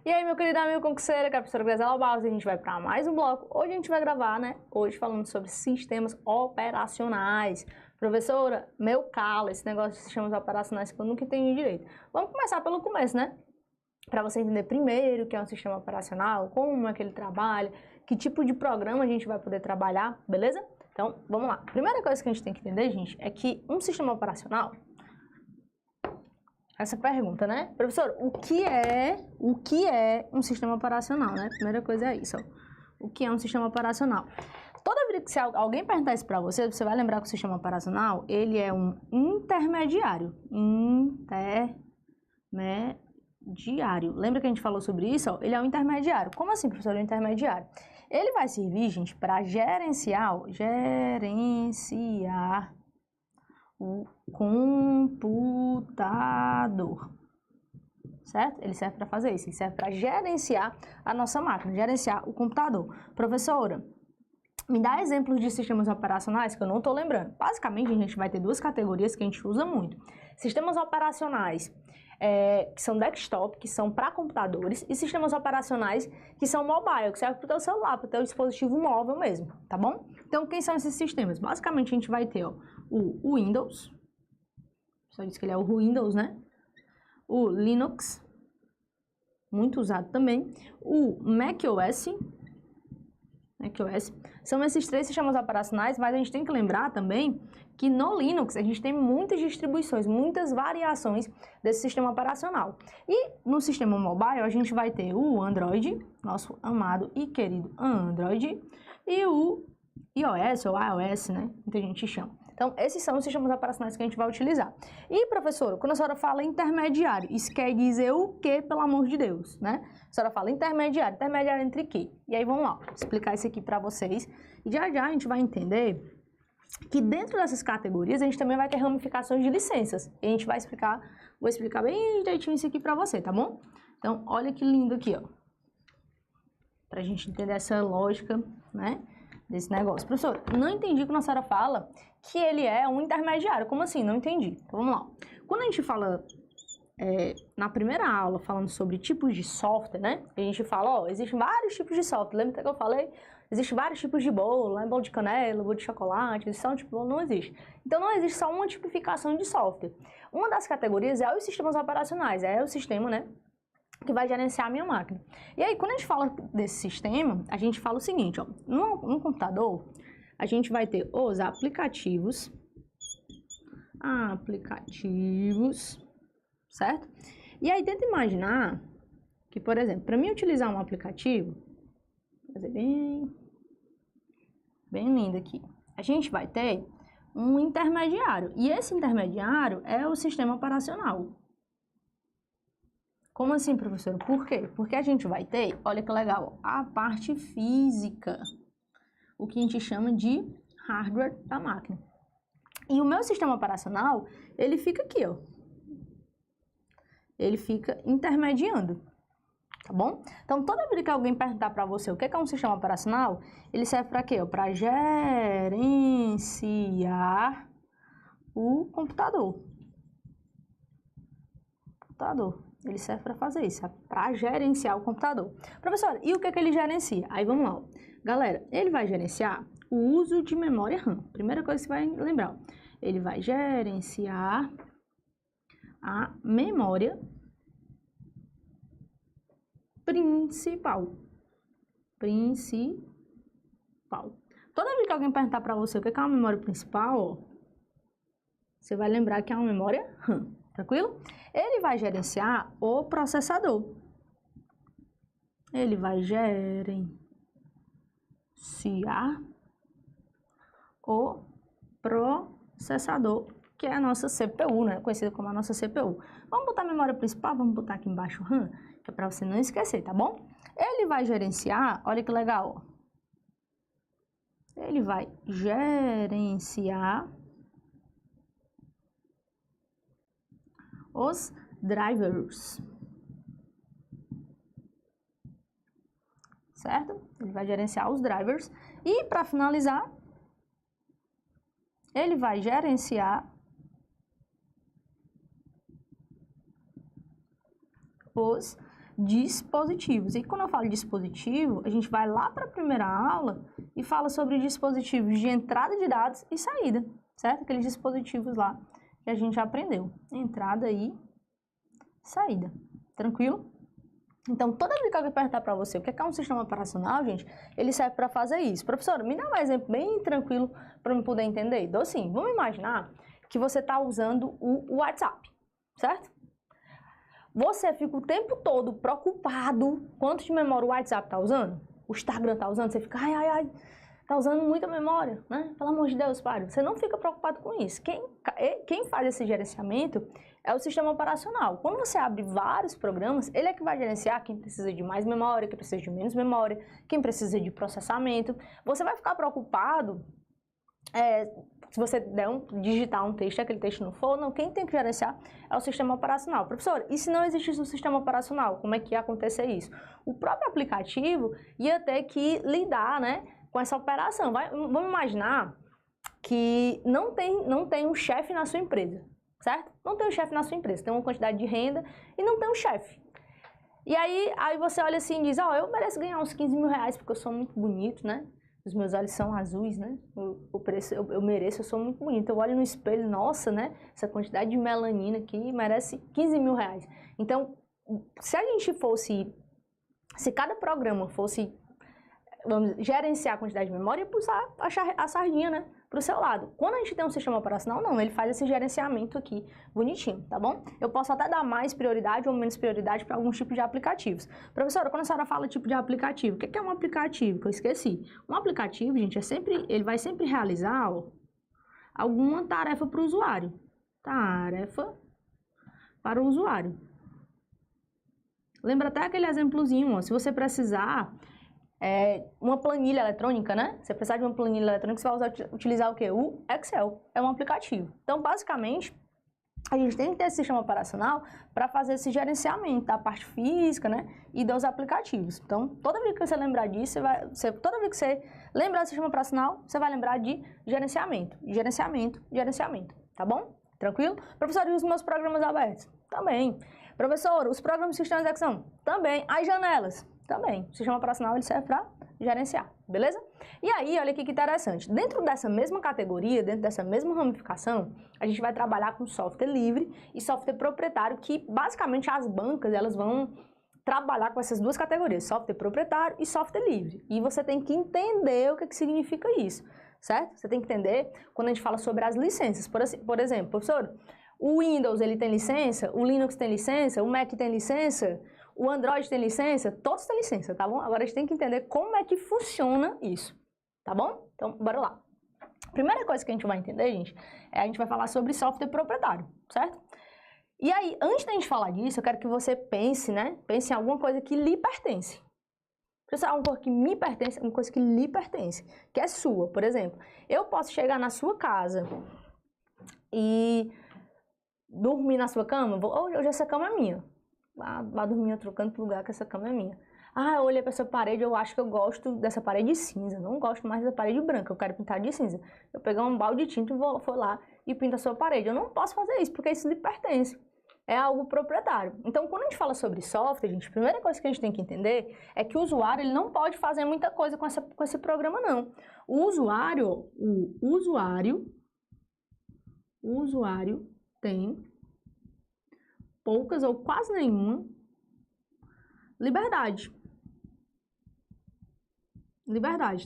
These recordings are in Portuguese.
E aí, meu querido amigo concurseiro, que é a professora Grazela Barros, a gente vai para mais um bloco. Hoje a gente vai gravar, né? Hoje falando sobre sistemas operacionais. Professora, meu calo, esse negócio de sistemas operacionais que eu nunca entendi direito. Vamos começar pelo começo, né? Para você entender primeiro o que é um sistema operacional, como é que ele trabalha, que tipo de programa a gente vai poder trabalhar, beleza? Então, vamos lá. A primeira coisa que a gente tem que entender, gente, é que um sistema operacional... Essa pergunta, né? Professor, o que é um sistema operacional, né? Primeira coisa é isso, ó. O que é um sistema operacional? Toda vez que se alguém perguntar isso para você, você vai lembrar que o sistema operacional, ele é um intermediário. Intermediário. Lembra que a gente falou sobre isso? Ó? Ele é um intermediário. Como assim, professor, um intermediário? Ele vai servir, gente, para gerenciar o computador, certo? Ele serve para fazer isso, ele serve para gerenciar a nossa máquina, gerenciar o computador. Professora, me dá exemplos de sistemas operacionais que eu não estou lembrando. Basicamente, a gente vai ter duas categorias que a gente usa muito. Sistemas operacionais que são desktop, que são para computadores, e sistemas operacionais que são mobile, que servem para o teu celular, para o teu dispositivo móvel mesmo, tá bom? Então, quem são esses sistemas? Basicamente, a gente vai ter ó, o Windows, só diz que ele é o Windows, né? O Linux, muito usado também, o macOS, são esses três sistemas operacionais, mas a gente tem que lembrar também que no Linux a gente tem muitas distribuições, muitas variações desse sistema operacional. E no sistema mobile a gente vai ter o Android, nosso amado e querido Android, e o iOS ou iOS, né? Muita gente chama. Então, esses são os sistemas operacionais que a gente vai utilizar. E, professora, quando a senhora fala intermediário, isso quer dizer o quê, pelo amor de Deus, né? A senhora fala intermediário, intermediário entre quê? E aí, vamos lá, vou explicar isso aqui para vocês. E já a gente vai entender que dentro dessas categorias a gente também vai ter ramificações de licenças. E a gente vai explicar, vou explicar bem direitinho isso aqui para você, tá bom? Então, olha que lindo aqui, ó. Pra gente entender essa lógica, né? Desse negócio. Professor, não entendi quando a senhora fala que ele é um intermediário. Como assim? Não entendi. Então, vamos lá. Quando a gente fala, na primeira aula, falando sobre tipos de software, né? A gente fala, ó, existem vários tipos de software. Lembra que eu falei? Existem vários tipos de bolo, né? Bolo de canela, bolo de chocolate, são tipo de bolo, não existe. Então, não existe só uma tipificação de software. Uma das categorias é os sistemas operacionais, é o sistema, né? Que vai gerenciar a minha máquina. E aí, quando a gente fala desse sistema, a gente fala o seguinte, ó, no computador, a gente vai ter os aplicativos, certo? E aí, tenta imaginar que, por exemplo, para mim utilizar um aplicativo, vou fazer bem lindo aqui, a gente vai ter um intermediário, e esse intermediário é o sistema operacional. Como assim, professor? Por quê? Porque a gente vai ter, olha que legal, a parte física, o que a gente chama de hardware da máquina. E o meu sistema operacional, ele fica aqui, ó. Ele fica intermediando, tá bom? Então, toda vez que alguém perguntar para você o que é um sistema operacional, ele serve para quê? Para gerenciar o computador. Ele serve para fazer isso, para gerenciar o computador. Professor, e o que é que ele gerencia? Aí vamos lá. Galera, ele vai gerenciar o uso de memória RAM. Primeira coisa que você vai lembrar. Ele vai gerenciar a memória principal. Toda vez que alguém perguntar para você o que é uma memória principal, ó, você vai lembrar que é uma memória RAM. Tranquilo? Ele vai gerenciar o processador. Ele vai gerenciar o processador, que é a nossa CPU, né? Conhecida como a nossa CPU. Vamos botar a memória principal, vamos botar aqui embaixo RAM, que é para você não esquecer, tá bom? Ele vai gerenciar, olha que legal, ó. Ele vai gerenciar os drivers, certo? Ele vai gerenciar os drivers e, para finalizar, ele vai gerenciar os dispositivos. E quando eu falo dispositivo, a gente vai lá para a primeira aula e fala sobre dispositivos de entrada de dados e saída, certo? Aqueles dispositivos lá que a gente já aprendeu. Entrada e saída. Tranquilo? Então, toda vez que alguém perguntar para você o que é um sistema operacional, gente, ele serve para fazer isso. Professora, me dá um exemplo bem tranquilo para eu poder entender. Então, assim, vamos imaginar que você está usando o WhatsApp, certo? Você fica o tempo todo preocupado quanto de memória o WhatsApp está usando, o Instagram está usando, você fica, ai, está usando muita memória, né? Pelo amor de Deus, pai, você não fica preocupado com isso. Quem faz esse gerenciamento é o sistema operacional. Quando você abre vários programas, ele é que vai gerenciar quem precisa de mais memória, quem precisa de menos memória, quem precisa de processamento. Você vai ficar preocupado se você digitar um texto e aquele texto não for, não, quem tem que gerenciar é o sistema operacional. Professor, e se não existisse um sistema operacional, como é que ia acontecer isso? O próprio aplicativo ia ter que lidar, né, com essa operação. Vamos imaginar que não tem um chefe na sua empresa, certo? Não tem um chefe na sua empresa, tem uma quantidade de renda e não tem um chefe. E aí você olha assim e diz, eu mereço ganhar uns 15 mil reais porque eu sou muito bonito, né? Os meus olhos são azuis, né? Eu mereço, eu sou muito bonito. Eu olho no espelho, nossa, né? Essa quantidade de melanina aqui merece 15 mil reais. Então, se cada programa fosse, vamos gerenciar a quantidade de memória, ia puxar a sardinha, né? Para o seu lado. Quando a gente tem um sistema operacional, não, ele faz esse gerenciamento aqui bonitinho, tá bom? Eu posso até dar mais prioridade ou menos prioridade para alguns tipos de aplicativos. Professora, quando a senhora fala tipo de aplicativo, o que é um aplicativo? Que eu esqueci. Um aplicativo, gente, ele vai sempre realizar alguma tarefa para o usuário. Tarefa para o usuário. Lembra até aquele exemplozinho, se você precisar uma planilha eletrônica, né? Você precisar de uma planilha eletrônica, você vai utilizar o quê? O Excel. É um aplicativo. Então, basicamente, a gente tem que ter esse sistema operacional para fazer esse gerenciamento da parte física, né? E dos aplicativos. Então, toda vez que você lembrar disso, toda vez que você lembrar do sistema operacional, você vai lembrar de gerenciamento, tá bom? Tranquilo? Professor, e os meus programas abertos? Também. Professor, os programas de sistema de execução? Também. As janelas? Também. O sistema operacional ele serve para gerenciar, beleza? E aí, olha aqui que interessante. Dentro dessa mesma categoria, dentro dessa mesma ramificação, a gente vai trabalhar com software livre e software proprietário, que basicamente as bancas elas vão trabalhar com essas duas categorias, software proprietário e software livre. E você tem que entender o que significa isso, certo? Você tem que entender quando a gente fala sobre as licenças. Por exemplo, professor, o Windows ele tem licença, o Linux tem licença, o Mac tem licença, o Android tem licença, todos têm licença, tá bom? Agora a gente tem que entender como é que funciona isso, tá bom? Então, bora lá. Primeira coisa que a gente vai entender, gente, a gente vai falar sobre software proprietário, certo? E aí, antes da gente falar disso, eu quero que você pense, né? Pense em alguma coisa que lhe pertence. Pensar alguma coisa que me pertence, alguma coisa que lhe pertence, que é sua. Por exemplo, eu posso chegar na sua casa e dormir na sua cama. Hoje essa cama é minha. Vá dormir em outro canto do lugar que essa cama é minha. Eu olhei para essa parede, eu acho que eu gosto dessa parede cinza. Não gosto mais da parede branca, eu quero pintar de cinza. Eu pegar um balde de tinta e vou lá e pinto a sua parede. Eu não posso fazer isso, porque isso lhe pertence. É algo proprietário. Então, quando a gente fala sobre software, gente, a primeira coisa que a gente tem que entender é que o usuário ele não pode fazer muita coisa com esse programa, não. O usuário tem poucas ou quase nenhuma liberdade.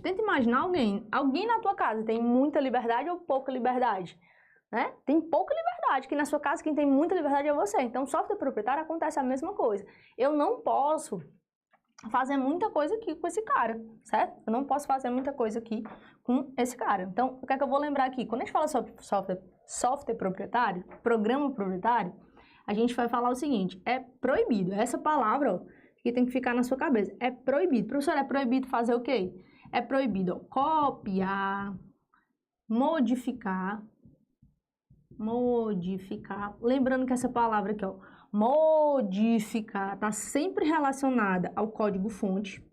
Tenta imaginar alguém na tua casa tem muita liberdade ou pouca liberdade, né? Tem pouca liberdade, que na sua casa quem tem muita liberdade é você. Então, software proprietário acontece a mesma coisa. Eu não posso fazer muita coisa aqui com esse cara, certo? Eu não posso fazer muita coisa aqui com esse cara. Então, o que é que eu vou lembrar aqui? Quando a gente fala sobre software proprietário, programa proprietário, a gente vai falar o seguinte, é proibido. Essa palavra, que tem que ficar na sua cabeça, é proibido. Professor, é proibido fazer o quê? É proibido copiar, modificar. Lembrando que essa palavra aqui, modificar, está sempre relacionada ao código-fonte.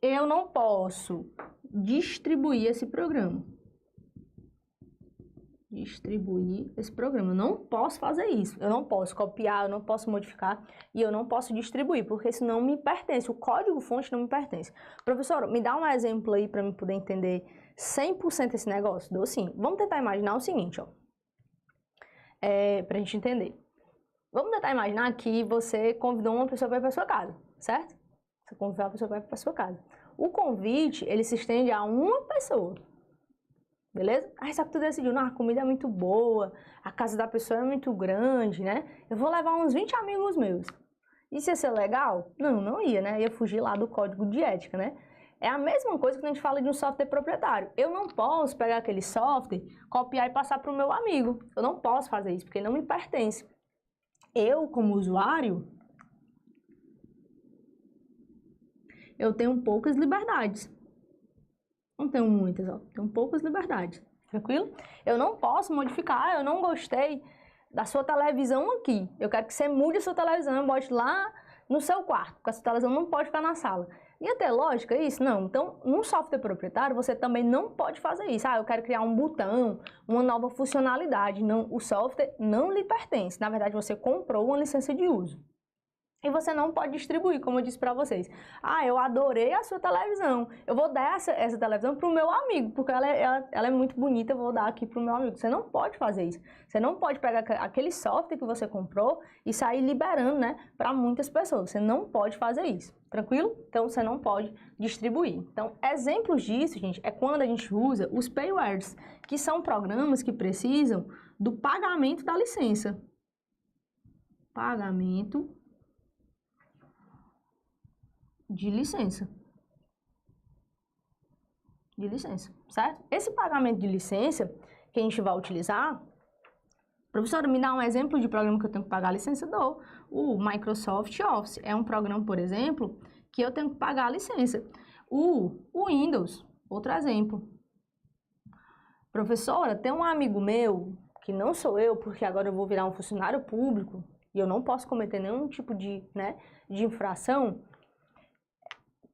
Eu não posso distribuir esse programa. distribuir esse programa. Eu não posso fazer isso. Eu não posso copiar, eu não posso modificar e eu não posso distribuir, porque isso não me pertence. O código-fonte não me pertence. Professor, me dá um exemplo aí para eu poder entender 100% esse negócio? Dou sim. Vamos tentar imaginar o seguinte, ó. Pra gente entender. Vamos tentar imaginar que você convidou uma pessoa para ir para sua casa, certo? Você convidou uma pessoa para ir para sua casa. O convite, ele se estende a uma pessoa. Beleza? Aí só que tu decidiu, não, a comida é muito boa, a casa da pessoa é muito grande, né? Eu vou levar uns 20 amigos meus. Isso ia ser legal? Não, não ia, né? Ia fugir lá do código de ética, né? É a mesma coisa que a gente fala de um software proprietário. Eu não posso pegar aquele software, copiar e passar para o meu amigo. Eu não posso fazer isso, porque ele não me pertence. Eu, como usuário, eu tenho poucas liberdades. Não tenho muitas, ó. Tenho poucas liberdades. Tranquilo? Eu não posso modificar. Eu não gostei da sua televisão aqui. Eu quero que você mude a sua televisão e bote lá no seu quarto, porque a sua televisão não pode ficar na sala. Ia ter lógica isso? Não. Então, no software proprietário, você também não pode fazer isso. Ah, eu quero criar um botão, uma nova funcionalidade. Não, o software não lhe pertence. Na verdade, você comprou uma licença de uso. E você não pode distribuir, como eu disse para vocês. Ah, eu adorei a sua televisão. Eu vou dar essa televisão para o meu amigo, porque ela é muito bonita, eu vou dar aqui para o meu amigo. Você não pode fazer isso. Você não pode pegar aquele software que você comprou e sair liberando, né, para muitas pessoas. Você não pode fazer isso. Tranquilo? Então, você não pode distribuir. Então, exemplos disso, gente, é quando a gente usa os paywares, que são programas que precisam do pagamento da licença. Pagamento de licença. De licença, certo? Esse pagamento de licença que a gente vai utilizar, professora, me dá um exemplo de programa que eu tenho que pagar a licença? Dou. O Microsoft Office é um programa, por exemplo, que eu tenho que pagar a licença. O Windows, outro exemplo. Professora, tem um amigo meu, que não sou eu, porque agora eu vou virar um funcionário público, e eu não posso cometer nenhum tipo de infração,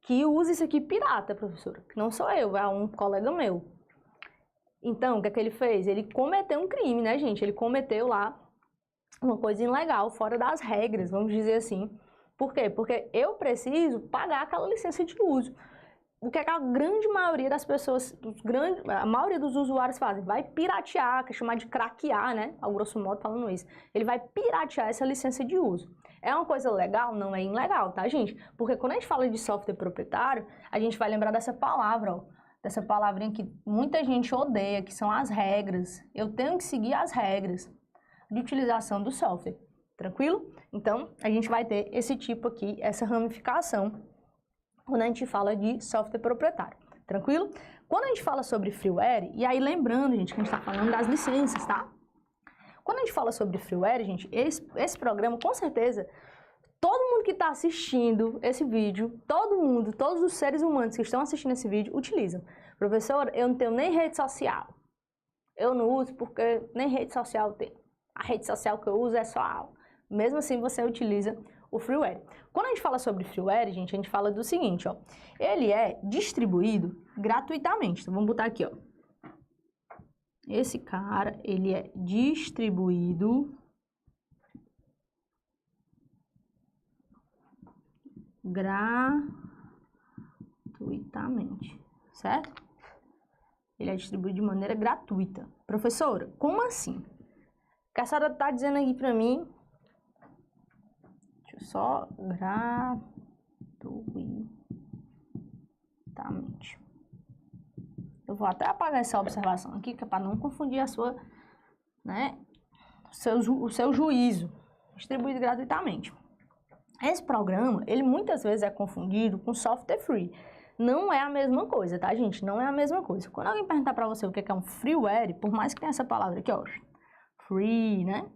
que usa isso aqui pirata, professora, que não sou eu, é um colega meu. Então, o que é que ele fez? Ele cometeu um crime, né, gente? Ele cometeu lá uma coisa ilegal, fora das regras, vamos dizer assim. Por quê? Porque eu preciso pagar aquela licença de uso. O que é que a grande maioria das pessoas, a maioria dos usuários fazem? Vai piratear, que é chamar de craquear, né? Ao grosso modo falando isso. Ele vai piratear essa licença de uso. É uma coisa legal? Não é ilegal, tá, gente? Porque quando a gente fala de software proprietário, a gente vai lembrar dessa palavra, ó. Dessa palavrinha que muita gente odeia, que são as regras. Eu tenho que seguir as regras de utilização do software. Tranquilo? Então, a gente vai ter esse tipo aqui, essa ramificação, quando a gente fala de software proprietário, tranquilo? Quando a gente fala sobre freeware, e aí lembrando, gente, que a gente está falando das licenças, tá? Quando a gente fala sobre freeware, gente, esse programa, com certeza, todo mundo que está assistindo esse vídeo, todo mundo, todos os seres humanos que estão assistindo esse vídeo, utilizam. Professor, eu não tenho nem rede social. Eu não uso porque nem rede social tem. A rede social que eu uso é só a aula. Mesmo assim, você utiliza o freeware. Quando a gente fala sobre freeware, gente, a gente fala do seguinte, ó. Ele é distribuído gratuitamente. Então, vamos botar aqui, ó. Esse cara, ele é distribuído gratuitamente, certo? Ele é distribuído de maneira gratuita. Professora, como assim? O que a senhora está dizendo aqui para mim? Deixa eu só gratuitamente. Eu vou até apagar essa observação aqui, que é para não confundir a sua, né, o seu juízo. Distribuído gratuitamente. Esse programa, ele muitas vezes é confundido com software free. Não é a mesma coisa, tá, gente? Não é a mesma coisa. Quando alguém perguntar para você o que é um freeware, por mais que tenha essa palavra aqui, ó, free, né?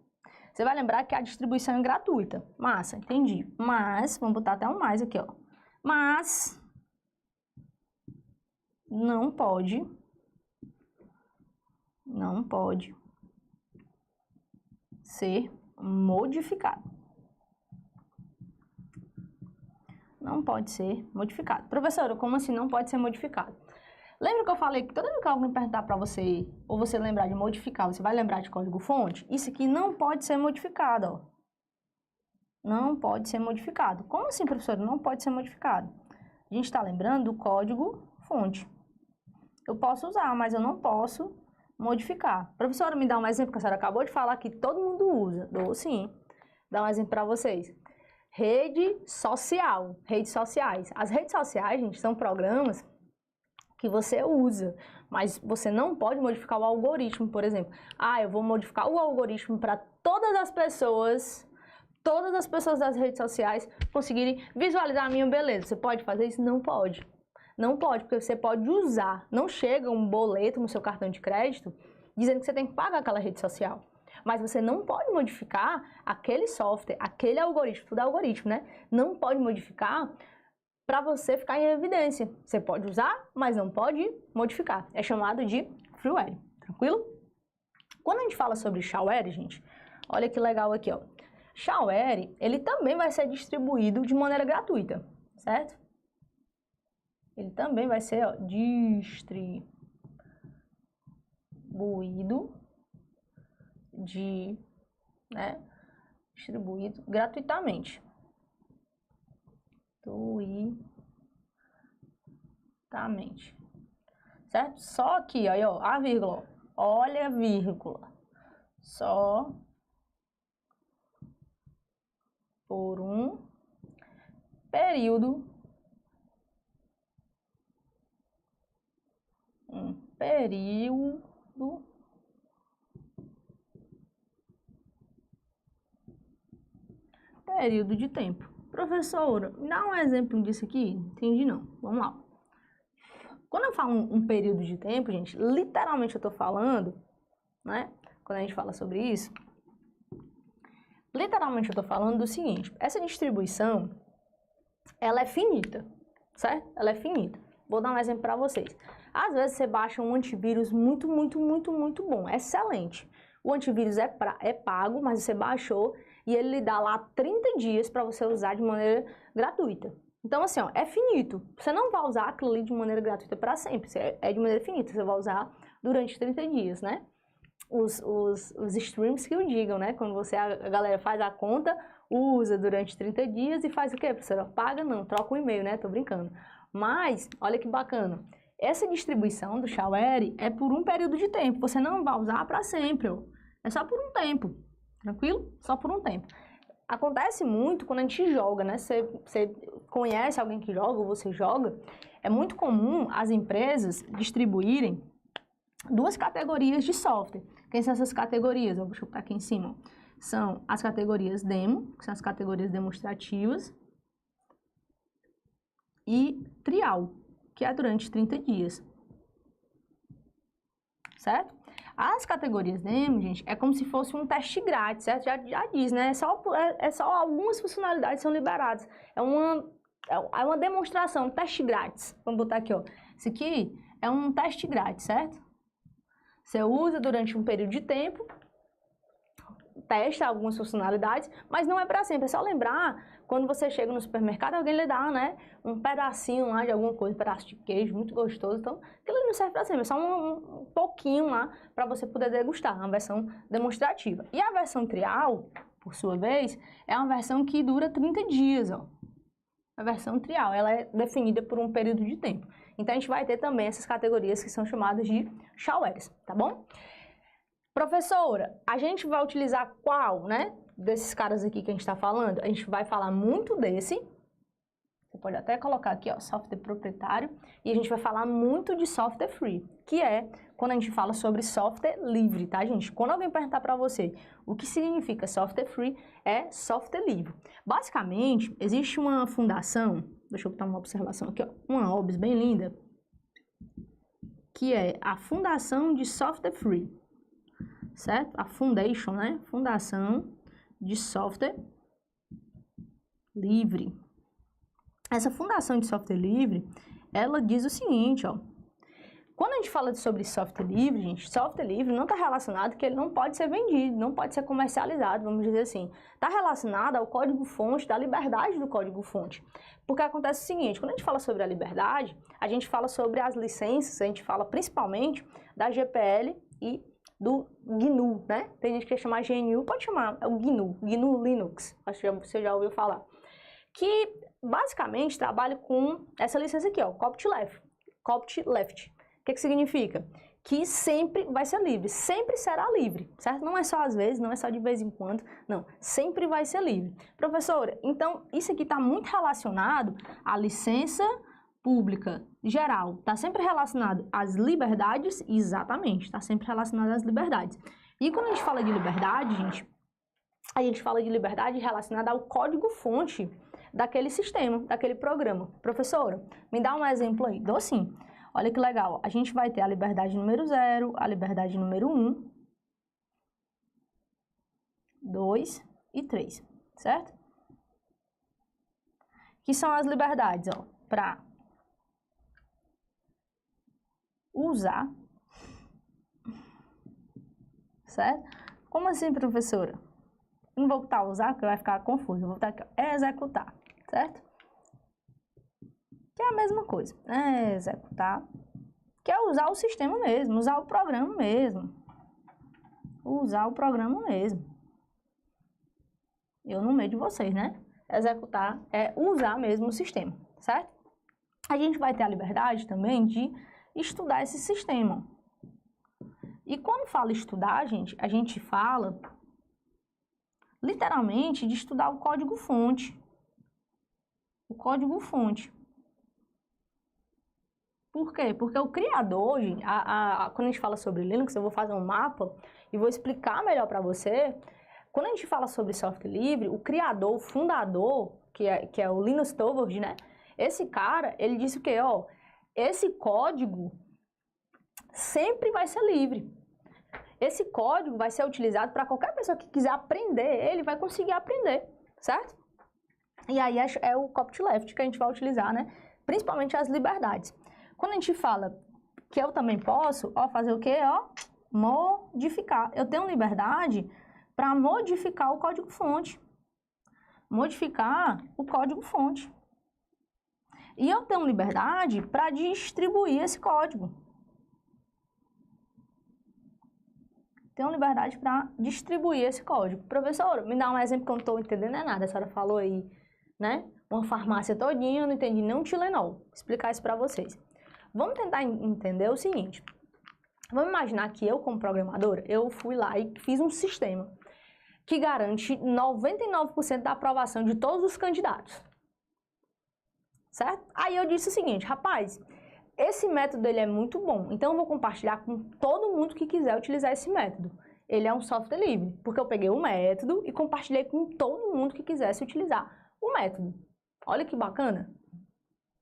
Você vai lembrar que a distribuição é gratuita. Massa, entendi. Mas, vamos botar até um mais aqui, ó. Mas não pode ser modificado. Não pode ser modificado. Professora, como assim não pode ser modificado? Lembra que eu falei que toda vez que alguém perguntar para você, ou você lembrar de modificar, você vai lembrar de código-fonte? Isso aqui não pode ser modificado, ó. Não pode ser modificado. Como assim, professor? Não pode ser modificado. A gente está lembrando do código-fonte. Eu posso usar, mas eu não posso modificar. Professora, me dá um exemplo que a senhora acabou de falar que todo mundo usa. Dou sim. Dá um exemplo para vocês. Rede social, redes sociais. As redes sociais, gente, são programas que você usa, mas você não pode modificar o algoritmo, por exemplo. Ah, eu vou modificar o algoritmo para todas as pessoas das redes sociais conseguirem visualizar a minha beleza. Você pode fazer isso? Não pode. Não pode, porque você pode usar. Não chega um boleto no seu cartão de crédito dizendo que você tem que pagar aquela rede social. Mas você não pode modificar aquele software, aquele algoritmo, tudo é algoritmo, né? Não pode modificar para você ficar em evidência. Você pode usar, mas não pode modificar. É chamado de freeware, tranquilo? Quando a gente fala sobre shareware, gente, olha que legal aqui, ó. Shareware, ele também vai ser distribuído de maneira gratuita, certo? Ele também vai ser, ó, distribuído distribuído gratuitamente. Certo? Só aqui, aí, ó, a vírgula, olha a vírgula. Só por um período de tempo. Professora, me dá um exemplo disso aqui? Entendi não. Vamos lá. Quando eu falo um período de tempo, gente, literalmente eu tô falando, né? Quando a gente fala sobre isso, literalmente eu tô falando do seguinte: essa distribuição, ela é finita, certo? Ela é finita. Vou dar um exemplo para vocês. Às vezes você baixa um antivírus muito bom, excelente. O antivírus é pago, mas você baixou e ele lhe dá lá 30 dias para você usar de maneira gratuita. Então, assim, ó, é finito. Você não vai usar aquilo ali de maneira gratuita para sempre. É de maneira finita. Você vai usar durante 30 dias, né? Os streams que o digam, né? Quando a galera faz a conta, usa durante 30 dias e faz o quê, professora? Paga não, troca o e-mail, né? Tô brincando. Mas, olha que bacana. Essa distribuição do shareware é por um período de tempo. Você não vai usar para sempre, ó. É só por um tempo. Tranquilo? Só por um tempo. Acontece muito quando a gente joga, né? Você conhece alguém que joga ou você joga. É muito comum as empresas distribuírem duas categorias de software. Quem são essas categorias? Eu vou botar aqui em cima. São as categorias demo, que são as categorias demonstrativas, e trial, que é durante 30 dias. Certo? As categorias demo, gente, é como se fosse um teste grátis, certo? Já diz, né? É só algumas funcionalidades são liberadas. É uma demonstração, um teste grátis. Vamos botar aqui, ó. Isso aqui é um teste grátis, certo? Você usa durante um período de tempo, testa algumas funcionalidades, mas não é para sempre. É só lembrar, quando você chega no supermercado, alguém lhe dá, né, um pedacinho lá de alguma coisa, um pedaço de queijo, muito gostoso. Então, aquilo não serve para sempre, é só um pouquinho lá para você poder degustar, uma versão demonstrativa. E a versão trial, por sua vez, é uma versão que dura 30 dias, ó. A versão trial, ela é definida por um período de tempo. Então, a gente vai ter também essas categorias que são chamadas de sharewares, tá bom? Professora, a gente vai utilizar qual, né, desses caras aqui que a gente está falando? A gente vai falar muito desse. Você pode até colocar aqui, ó, software proprietário. E a gente vai falar muito de software free, que é quando a gente fala sobre software livre, tá, gente? Quando alguém perguntar para você o que significa software free, é software livre. Basicamente, existe uma fundação, deixa eu botar uma observação aqui, ó, uma OBS bem linda, que é a Fundação de Software Free, certo? A Foundation, né? Fundação de Software Livre. Essa Fundação de Software Livre, ela diz o seguinte, ó, Quando a gente fala sobre software livre, gente, software livre não está relacionado que ele não pode ser vendido, não pode ser comercializado, vamos dizer assim. Está relacionado ao código-fonte, da liberdade do código-fonte. Porque acontece o seguinte, quando a gente fala sobre a liberdade, a gente fala sobre as licenças, a gente fala principalmente da GPL e do GNU, né? Tem gente que quer chamar GNU, pode chamar, é o GNU, GNU Linux, acho que você já ouviu falar. Que basicamente trabalha com essa licença aqui, ó, copyleft. O que significa? Que sempre vai ser livre, sempre será livre, certo? Não é só às vezes, não é só de vez em quando, não, sempre vai ser livre. Professora, então isso aqui está muito relacionado à licença pública geral, está sempre relacionado às liberdades, exatamente, está sempre relacionado às liberdades. E quando a gente fala de liberdade, gente, a gente fala de liberdade relacionada ao código-fonte daquele sistema, daquele programa. Professora, me dá um exemplo aí. Dou sim. Olha que legal. A gente vai ter a liberdade número 0, a liberdade número 1, 2 e 3, certo? Que são as liberdades, ó, para usar, certo? Como assim, professora? Não vou botar usar, porque vai ficar confuso. Eu vou botar aqui, ó, executar, certo? Que é a mesma coisa, executar, que é usar o sistema mesmo, usar o programa mesmo. Usar o programa mesmo. Eu no meio de vocês, né? Executar é usar mesmo o sistema, certo? A gente vai ter a liberdade também de estudar esse sistema. E quando fala estudar, gente, a gente fala literalmente de estudar o código-fonte. O código-fonte. Por quê? Porque o criador, gente, quando a gente fala sobre Linux, eu vou fazer um mapa e vou explicar melhor para você. Quando a gente fala sobre software livre, o criador, o fundador, que é o Linus Torvalds, né? Esse cara, ele disse o quê? Ó, esse código sempre vai ser livre. Esse código vai ser utilizado para qualquer pessoa que quiser aprender, ele vai conseguir aprender, certo? E aí é o copyleft que a gente vai utilizar, né? Principalmente as liberdades. Quando a gente fala que eu também posso, ó, fazer o quê? Ó, modificar. Eu tenho liberdade para modificar o código-fonte. Modificar o código-fonte. E eu tenho liberdade para distribuir esse código. Tenho liberdade para distribuir esse código. Professor, me dá um exemplo que eu não estou entendendo nada. A senhora falou aí, né? Uma farmácia todinha, eu não entendi nem um Tilenol. Vou explicar isso para vocês. Vamos tentar entender o seguinte. Vamos imaginar que eu, como programadora, eu fui lá e fiz um sistema que garante 99% da aprovação de todos os candidatos. Certo? Aí eu disse o seguinte, rapaz, esse método ele é muito bom, então eu vou compartilhar com todo mundo que quiser utilizar esse método. Ele é um software livre, porque eu peguei o método e compartilhei com todo mundo que quisesse utilizar o método. Olha que bacana.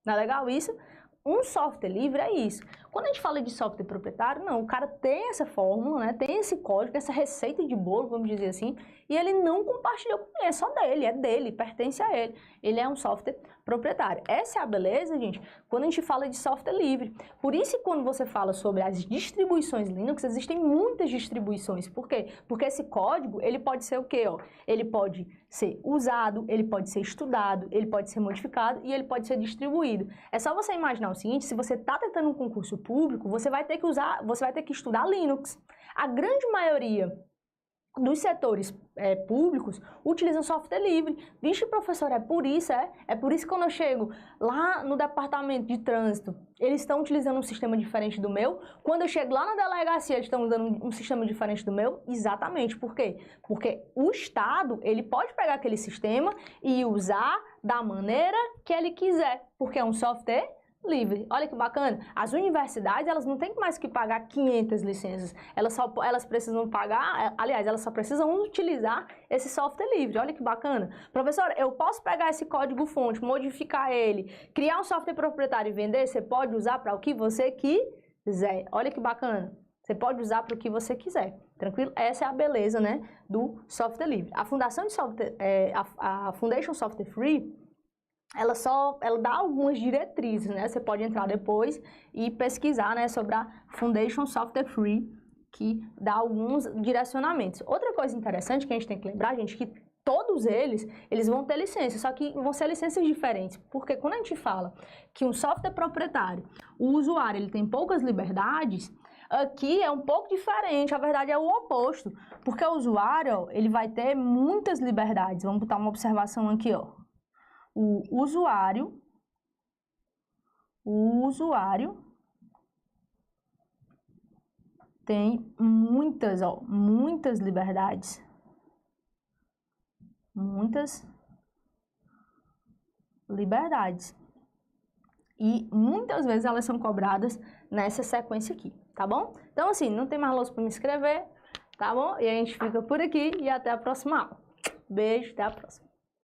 Não é legal isso? Um software livre é isso. Quando a gente fala de software proprietário, não, o cara tem essa fórmula, né, tem esse código, essa receita de bolo, vamos dizer assim, e ele não compartilhou com ninguém, é dele, pertence a ele. Ele é um software proprietário. Essa é a beleza, gente, quando a gente fala de software livre. Por isso que quando você fala sobre as distribuições Linux, existem muitas distribuições. Por quê? Porque esse código, ele pode ser o quê? Ó? Ele pode ser usado, ele pode ser estudado, ele pode ser modificado e ele pode ser distribuído. É só você imaginar o seguinte, se você está tentando um concurso público, você vai ter que estudar Linux. A grande maioria dos setores públicos utilizam software livre. Vixe, professor, é por isso que quando eu chego lá no departamento de trânsito, eles estão utilizando um sistema diferente do meu. Quando eu chego lá na delegacia, eles estão usando um sistema diferente do meu. Exatamente. Por quê? Porque o Estado, ele pode pegar aquele sistema e usar da maneira que ele quiser, porque é um software livre. Olha que bacana. As universidades, elas não têm mais que pagar 500 licenças. Elas precisam pagar, aliás, elas só precisam utilizar esse software livre. Olha que bacana. Professora, eu posso pegar esse código-fonte, modificar ele, criar um software proprietário e vender? Você pode usar para o que você quiser. Olha que bacana. Você pode usar para o que você quiser. Tranquilo? Essa é a beleza, né, do software livre. A Fundação de Software, a Foundation Software Free, ela dá algumas diretrizes, né? Você pode entrar depois e pesquisar, né, sobre a Foundation Software Free, que dá alguns direcionamentos. Outra coisa interessante que a gente tem que lembrar, gente, que todos eles vão ter licença, só que vão ser licenças diferentes, porque quando a gente fala que um software proprietário, o usuário, ele tem poucas liberdades, aqui é um pouco diferente, a verdade é o oposto, porque o usuário, ele vai ter muitas liberdades. Vamos botar uma observação aqui, ó. O usuário tem muitas liberdades. Muitas liberdades. E muitas vezes elas são cobradas nessa sequência aqui, tá bom? Então, assim, não tem mais louça para me inscrever, tá bom? E a gente fica por aqui e até a próxima aula. Beijo, até a próxima.